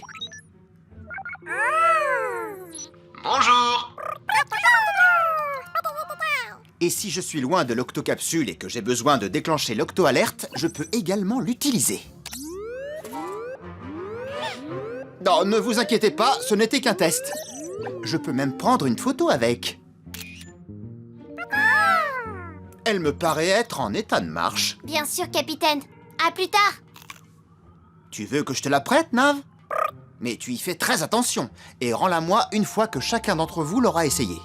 Bonjour. Et si je suis loin de l'octocapsule et que j'ai besoin de déclencher l'octo-alerte, je peux également l'utiliser. Non, ne vous inquiétez pas, ce n'était qu'un test. Je peux même prendre une photo avec. Elle me paraît être en état de marche. Bien sûr, capitaine. À plus tard. Tu veux que je te la prête, Nav? Mais tu y fais très attention et rends-la-moi une fois que chacun d'entre vous l'aura essayé.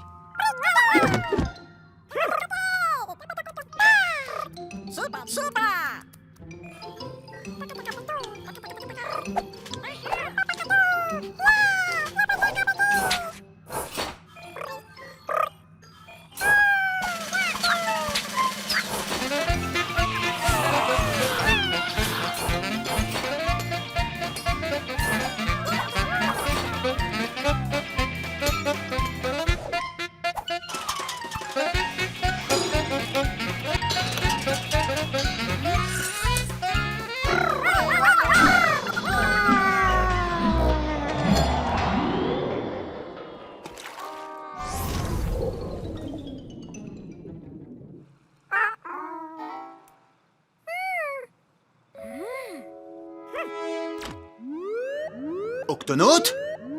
Octonaute?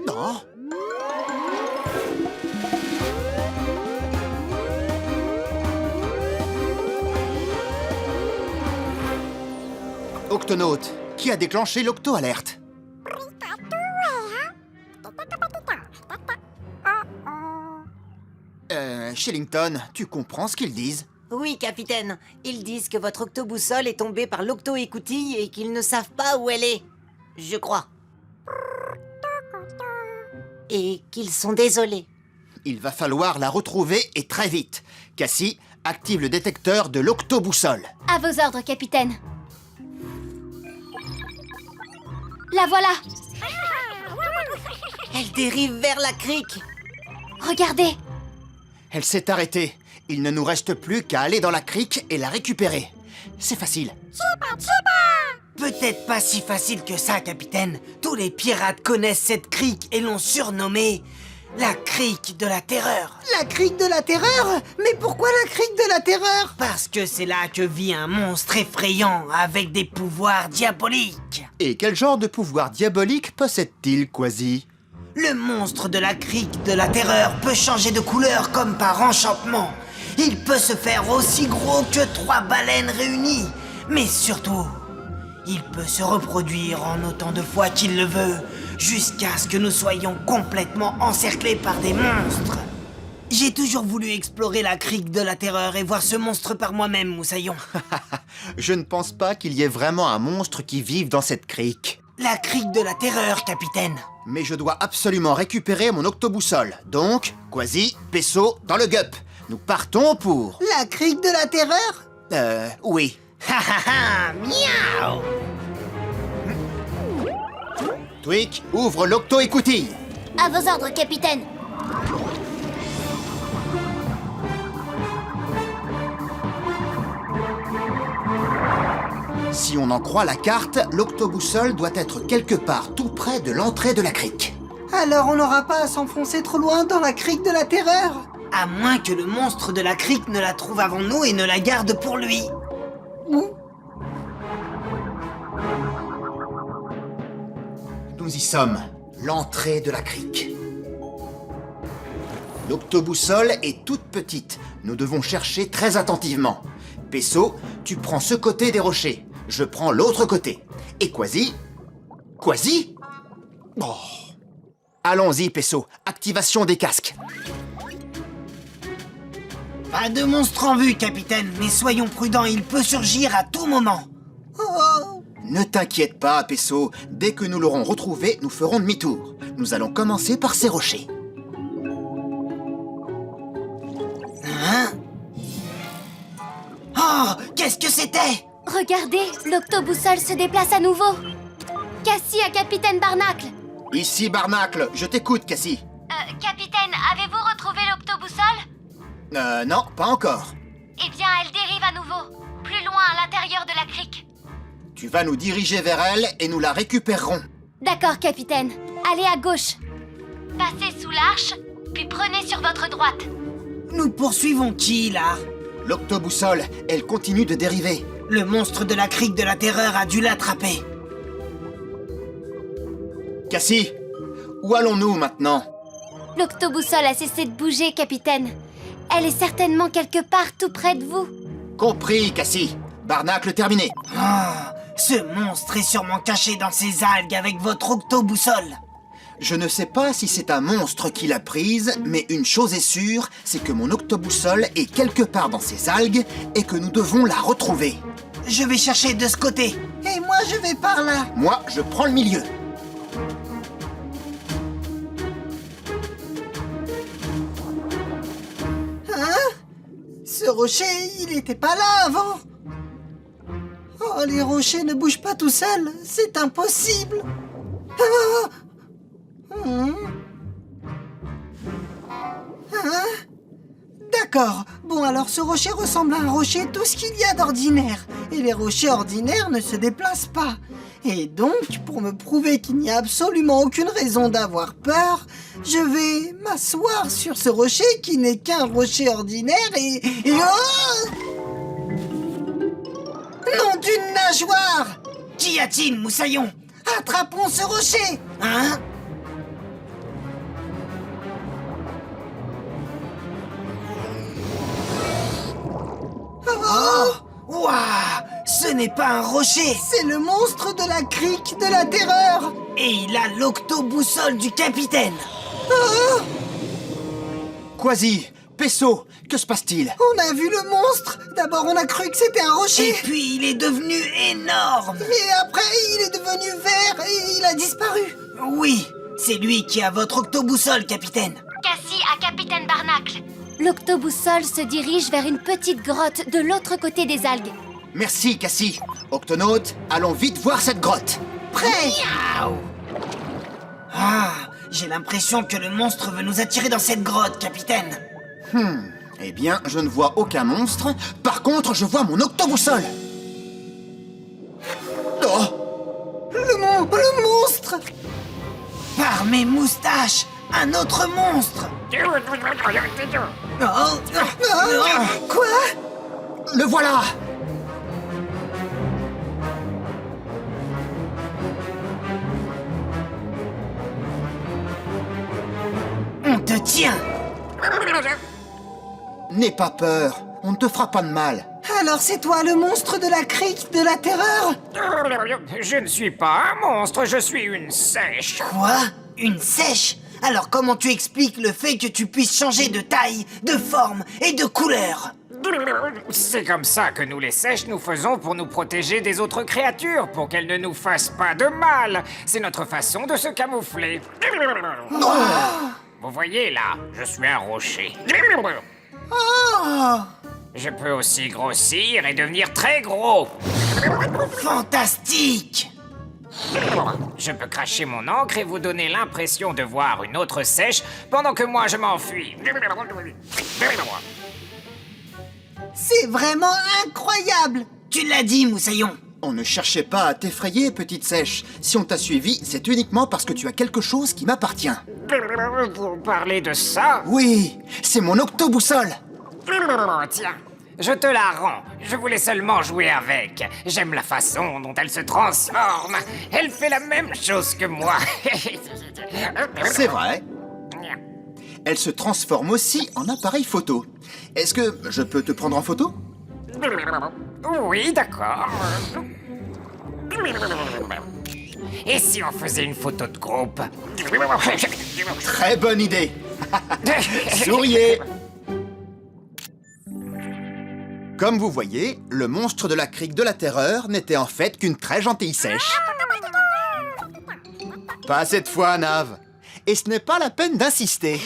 Non. Octonaute, qui a déclenché l'octo-alerte? Shillington, tu comprends ce qu'ils disent? Oui, capitaine. Ils disent que votre octoboussole est tombée par l'octo-écoutille et qu'ils ne savent pas où elle est. Je crois. Et qu'ils sont désolés. Il va falloir la retrouver et très vite. Cassie, active le détecteur de l'octoboussole. À vos ordres, capitaine. La voilà. Elle dérive vers la crique. Regardez. Elle s'est arrêtée. Il ne nous reste plus qu'à aller dans la crique et la récupérer. C'est facile. Peut-être pas si facile que ça, capitaine. Tous les pirates connaissent cette crique et l'ont surnommée la crique de la terreur. La crique de la terreur? Mais pourquoi la crique de la terreur? Parce que c'est là que vit un monstre effrayant avec des pouvoirs diaboliques. Et quel genre de pouvoir diabolique possède-t-il, Quasi? Le monstre de la crique de la terreur peut changer de couleur comme par enchantement. Il peut se faire aussi gros que 3 baleines réunies. Mais surtout, il peut se reproduire en autant de fois qu'il le veut, jusqu'à ce que nous soyons complètement encerclés par des monstres. J'ai toujours voulu explorer la crique de la terreur et voir ce monstre par moi-même, Moussaillon. Je ne pense pas qu'il y ait vraiment un monstre qui vive dans cette crique. La crique de la terreur, capitaine. Mais je dois absolument récupérer mon octoboussole. Donc, Quasi, Pesso, dans le gup. Nous partons pour... La crique de la terreur? Oui. Ha ha ha, miaou. Twig, ouvre l'octo-écoutille. À vos ordres, capitaine. Si on en croit la carte, l'octoboussole doit être quelque part tout près de l'entrée de la crique. Alors on n'aura pas à s'enfoncer trop loin dans la crique de la terreur? À moins que le monstre de la crique ne la trouve avant nous et ne la garde pour lui. Nous y sommes, l'entrée de la crique. L'octoboussole est toute petite. Nous devons chercher très attentivement. Pesso, tu prends ce côté des rochers. Je prends l'autre côté. Et Quasi? Quasi? Oh. Allons-y, Pesso. Activation des casques. Pas de monstre en vue, capitaine, mais soyons prudents, il peut surgir à tout moment. Ne t'inquiète pas, Pesso. Dès que nous l'aurons retrouvé, nous ferons demi-tour. Nous allons commencer par ces rochers. Hein? Oh, qu'est-ce que c'était? Regardez, l'octoboussole se déplace à nouveau. Cassie à Capitaine Barnacle. Ici Barnacle, je t'écoute, Cassie. Capitaine, avez-vous retrouvé l'octoboussole? Non, pas encore. Eh bien, elle dérive à nouveau. Plus loin, à l'intérieur de la crique. Tu vas nous diriger vers elle et nous la récupérerons. D'accord, capitaine. Allez à gauche. Passez sous l'arche, puis prenez sur votre droite. Nous poursuivons qui, là? L'octoboussole, elle continue de dériver. Le monstre de la crique de la terreur a dû l'attraper. Cassie, où allons-nous maintenant? L'octoboussole a cessé de bouger, capitaine. Elle est certainement quelque part tout près de vous. Compris, Cassie. Barnacle terminé. Ah, ce monstre est sûrement caché dans ces algues avec votre octoboussole. Je ne sais pas si c'est un monstre qui l'a prise, mais une chose est sûre, c'est que mon octoboussole est quelque part dans ces algues et que nous devons la retrouver. Je vais chercher de ce côté. Et moi, je vais par là. Moi, je prends le milieu. Ce rocher, il était pas là avant. Oh, les rochers ne bougent pas tout seuls. C'est impossible. Ah. D'accord. Bon, alors ce rocher ressemble à un rocher tout ce qu'il y a d'ordinaire. Et les rochers ordinaires ne se déplacent pas. Et donc, pour me prouver qu'il n'y a absolument aucune raison d'avoir peur, je vais m'asseoir sur ce rocher qui n'est qu'un rocher ordinaire et oh! Nom d'une nageoire! Qu'y a-t-il, Moussaillon? Attrapons ce rocher! Hein? Oh! Ouah! Ce n'est pas un rocher! C'est le monstre de la crique de la terreur! Et il a l'octoboussole du capitaine! Oh! Quasi, Pesso, que se passe-t-il? On a vu le monstre! D'abord on a cru que c'était un rocher! Et puis il est devenu énorme! Et après il est devenu vert et il a disparu! Oui, c'est lui qui a votre octoboussole, capitaine! Cassie à Capitaine Barnacle. L'octoboussole se dirige vers une petite grotte de l'autre côté des algues. Merci, Cassie. Octonaute, allons vite voir cette grotte. Prêt! Miaou! Ah, j'ai l'impression que le monstre veut nous attirer dans cette grotte, capitaine. Eh bien, je ne vois aucun monstre. Par contre, je vois mon octoboussole. Oh! Le monstre! Par mes moustaches, un autre monstre! Quoi? Le voilà! On te tient! N'aie pas peur, on ne te fera pas de mal. Alors c'est toi le monstre de la crique de la terreur? Je ne suis pas un monstre, je suis une sèche. Quoi? Une sèche? Alors comment tu expliques le fait que tu puisses changer de taille, de forme et de couleur? C'est comme ça que nous les sèches nous faisons pour nous protéger des autres créatures, pour qu'elles ne nous fassent pas de mal. C'est notre façon de se camoufler. Vous voyez là, je suis un rocher. Oh! Je peux aussi grossir et devenir très gros. Fantastique! Je peux cracher mon encre et vous donner l'impression de voir une autre sèche pendant que moi je m'enfuis. C'est vraiment incroyable! Tu l'as dit, Moussaillon! On ne cherchait pas à t'effrayer, petite sèche. Si on t'a suivi, c'est uniquement parce que tu as quelque chose qui m'appartient. Vous parlez de ça? Oui, c'est mon octoboussole. Tiens, je te la rends. Je voulais seulement jouer avec. J'aime la façon dont elle se transforme. Elle fait la même chose que moi. C'est vrai. Elle se transforme aussi en appareil photo. Est-ce que je peux te prendre en photo? Oui, d'accord. Et si on faisait une photo de groupe? Très bonne idée. Souriez. Comme vous voyez, le monstre de la crique de la terreur n'était en fait qu'une très gentille sèche. Pas cette fois, Nave. Et ce n'est pas la peine d'insister.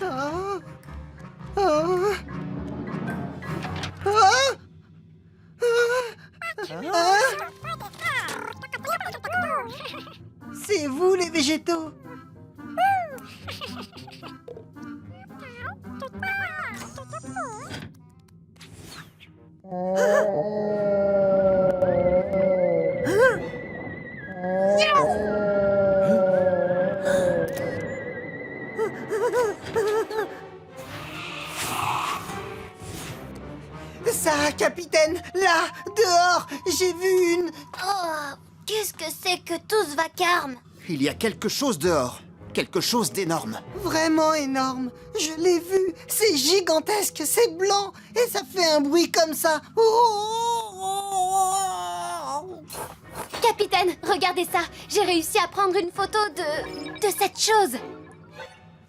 Ah. Ah. Ah. Ah. C'est vous les végétaux. Ça, capitaine, là, dehors, j'ai vu une... Oh, qu'est-ce que c'est que tout ce vacarme? Il y a quelque chose dehors. Quelque chose d'énorme. Vraiment énorme. Je l'ai vu. C'est gigantesque, c'est blanc. Et ça fait un bruit comme ça. Capitaine, regardez ça. J'ai réussi à prendre une photo de cette chose.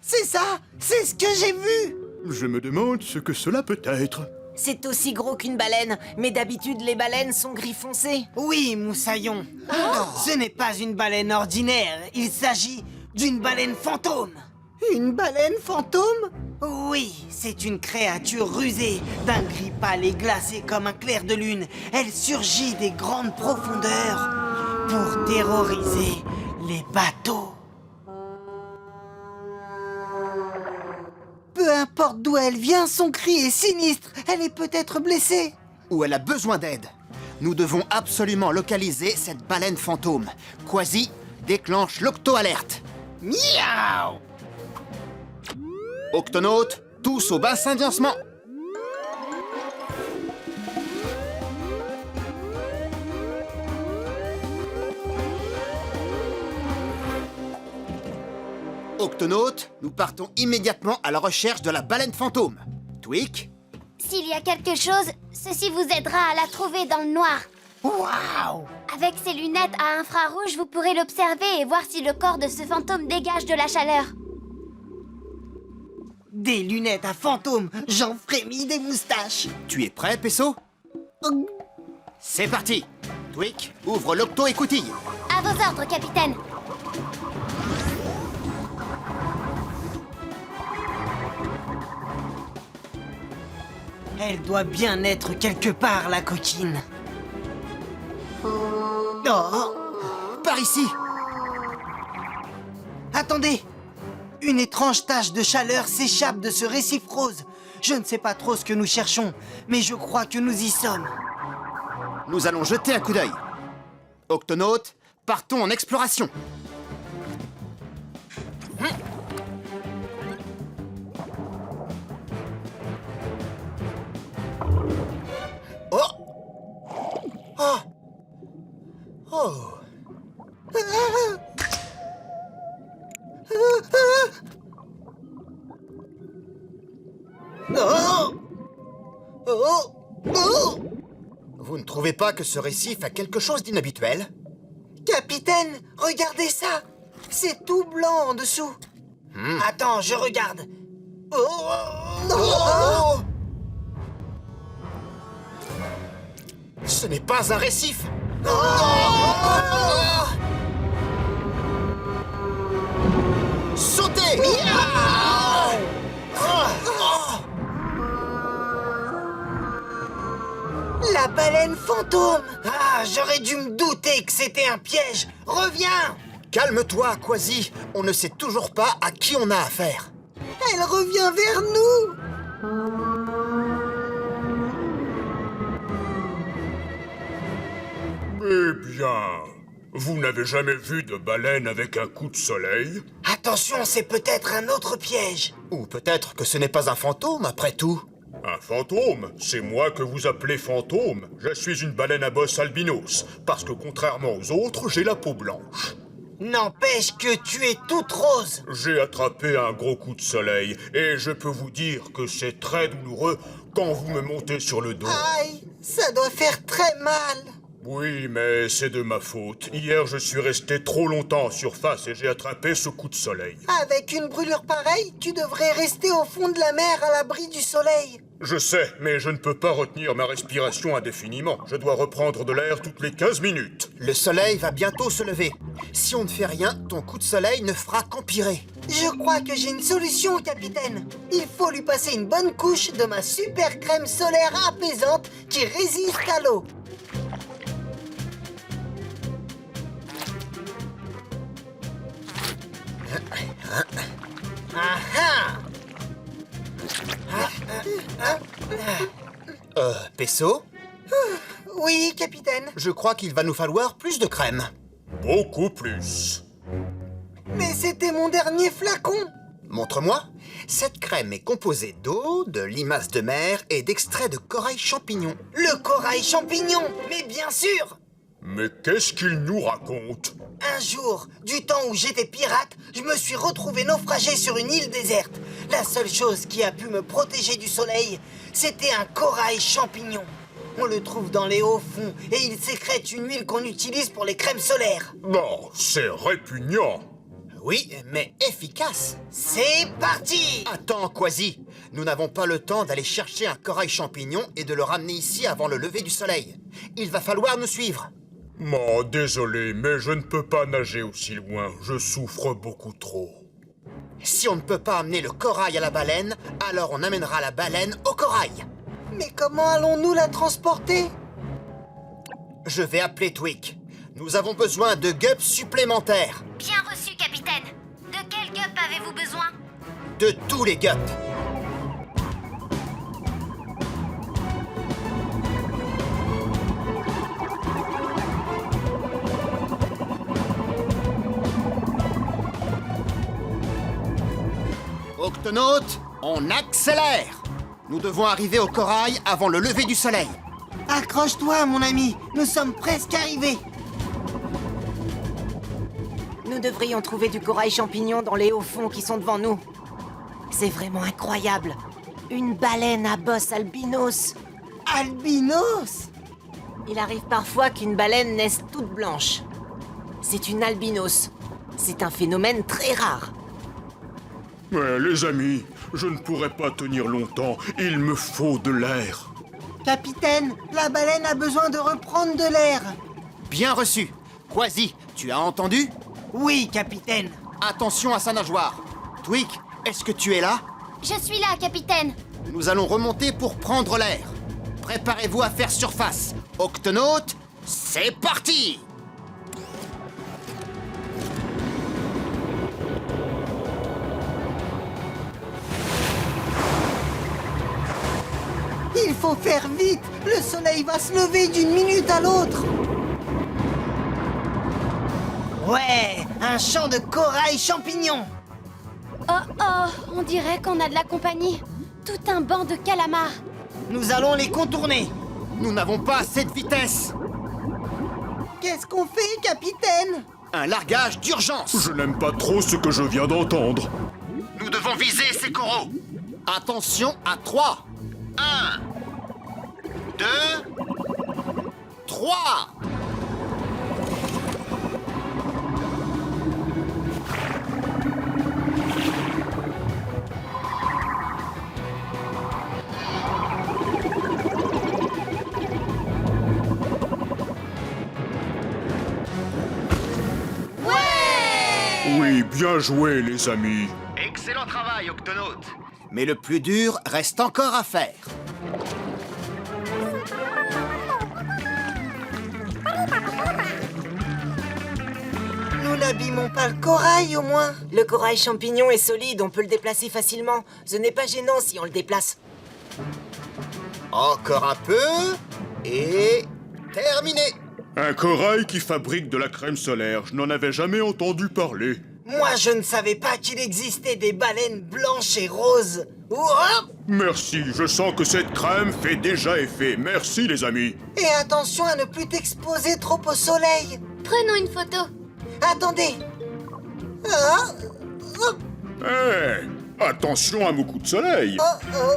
C'est ça, c'est ce que j'ai vu. Je me demande ce que cela peut être. C'est aussi gros qu'une baleine, mais d'habitude les baleines sont gris foncé. Oui, Moussaillon. Ce n'est pas une baleine ordinaire, il s'agit d'une baleine fantôme. Une baleine fantôme? Oui, c'est une créature rusée, d'un gris pâle et glacé comme un clair de lune. Elle surgit des grandes profondeurs pour terroriser les bateaux. Peu importe d'où elle vient, son cri est sinistre. Elle est peut-être blessée. Ou elle a besoin d'aide. Nous devons absolument localiser cette baleine fantôme. Quasi, déclenche l'octo-alerte. Miaou! Octonautes, tous au bassin de lancement. Octonautes, nous partons immédiatement à la recherche de la baleine fantôme. Tweak, S'il y a quelque chose, ceci vous aidera à la trouver dans le noir. Waouh! Avec ces lunettes à infrarouge, vous pourrez l'observer et voir si le corps de ce fantôme dégage de la chaleur. Des lunettes à fantôme, j'en frémis des moustaches. tu es prêt, Pesso? C'est parti. Tweak, ouvre l'octo-écoutille. À vos ordres, capitaine. Elle doit bien être quelque part, la coquine. Oh! Par ici. Attendez! Une étrange tache de chaleur s'échappe de ce récif rose. Je ne sais pas trop ce que nous cherchons, mais je crois que nous y sommes. Nous allons jeter un coup d'œil. Octonautes, partons en exploration. Vous ne trouvez pas que ce récif a quelque chose d'inhabituel? Capitaine, regardez ça! C'est tout blanc en dessous. Attends, je regarde. Ce n'est pas un récif. Sautez! La baleine fantôme! Ah, j'aurais dû me douter que c'était un piège. Reviens! Calme-toi, Quasi. On ne sait toujours pas à qui on a affaire. Elle revient vers nous. Eh bien, vous n'avez jamais vu de baleine avec un coup de soleil? Attention, c'est peut-être un autre piège. Ou peut-être que ce n'est pas un fantôme, après tout. Un fantôme? C'est moi que vous appelez fantôme? Je suis une baleine à bosse albinos, parce que contrairement aux autres, j'ai la peau blanche. N'empêche que tu es toute rose. J'ai attrapé un gros coup de soleil, et je peux vous dire que c'est très douloureux quand vous me montez sur le dos. Aïe, ça doit faire très mal. Oui, mais c'est de ma faute. Hier, je suis resté trop longtemps en surface et j'ai attrapé ce coup de soleil. Avec une brûlure pareille, tu devrais rester au fond de la mer à l'abri du soleil. Je sais, mais je ne peux pas retenir ma respiration indéfiniment. Je dois reprendre de l'air toutes les 15 minutes. Le soleil va bientôt se lever. Si on ne fait rien, ton coup de soleil ne fera qu'empirer. Je crois que j'ai une solution, capitaine. Il faut lui passer une bonne couche de ma super crème solaire apaisante qui résiste à l'eau. Pesso, Oui, capitaine. je crois qu'il va nous falloir plus de crème. Beaucoup plus. Mais c'était mon dernier flacon. Montre-moi. Cette crème est composée d'eau, de limaces de mer et d'extrait de corail champignon. Le corail champignon, mais bien sûr. Mais qu'est-ce qu'il nous raconte? Un jour, du temps où j'étais pirate, je me suis retrouvé naufragé sur une île déserte. La seule chose qui a pu me protéger du soleil, c'était un corail champignon. On le trouve dans les hauts fonds et il sécrète une huile qu'on utilise pour les crèmes solaires. Bon, c'est répugnant. Oui, mais efficace. C'est parti! Attends, Quasi. Nous n'avons pas le temps d'aller chercher un corail champignon et de le ramener ici avant le lever du soleil. Il va falloir nous suivre. Oh, désolé, mais je ne peux pas nager aussi loin. Je souffre beaucoup trop. Si on ne peut pas amener le corail à la baleine, alors on amènera la baleine au corail. Mais comment allons-nous la transporter? Je vais appeler Twig. Nous avons besoin de gups supplémentaires. Bien reçu, capitaine. De quel gup avez-vous besoin? De tous les gups. Octonautes, on accélère. Nous devons arriver au corail avant le lever du soleil. Accroche-toi, mon ami. Nous sommes presque arrivés. Nous devrions trouver du corail champignon dans les hauts fonds qui sont devant nous. C'est vraiment incroyable. Une baleine à bosse albinos. Albinos? Il arrive parfois qu'une baleine naisse toute blanche. C'est une albinos. C'est un phénomène très rare. Mais les amis, je ne pourrai pas tenir longtemps. Il me faut de l'air. Capitaine, la baleine a besoin de reprendre de l'air. Bien reçu. Quasi, tu as entendu? Oui, capitaine. Attention à sa nageoire. Twig, est-ce que tu es là? Je suis là, capitaine. Nous allons remonter pour prendre l'air. Préparez-vous à faire surface. Octonautes, c'est parti! Il faut faire vite. Le soleil va se lever d'une minute à l'autre. Ouais, un champ de corail champignon. Oh, on dirait qu'on a de la compagnie. Tout un banc de calamars. Nous allons les contourner. Nous n'avons pas assez de vitesse. Qu'est-ce qu'on fait, capitaine? Un largage d'urgence. Je n'aime pas trop ce que je viens d'entendre. Nous devons viser ces coraux. Attention à 3. 1, 2, 3. Oui, bien joué, les amis. Excellent travail, Octonautes. Mais le plus dur reste encore à faire. Nous n'abîmons pas le corail, au moins. Le corail champignon est solide, on peut le déplacer facilement. Ce n'est pas gênant si on le déplace. Encore un peu. Et terminé. Un corail qui fabrique de la crème solaire. Je n'en avais jamais entendu parler. Moi, je ne savais pas qu'il existait des baleines blanches et roses. Ouah! Merci, je sens que cette crème fait déjà effet. Merci, les amis. Et attention à ne plus t'exposer trop au soleil. Prenons une photo. Attendez. Ah, oh, Hé, attention à mon coup de soleil. oh.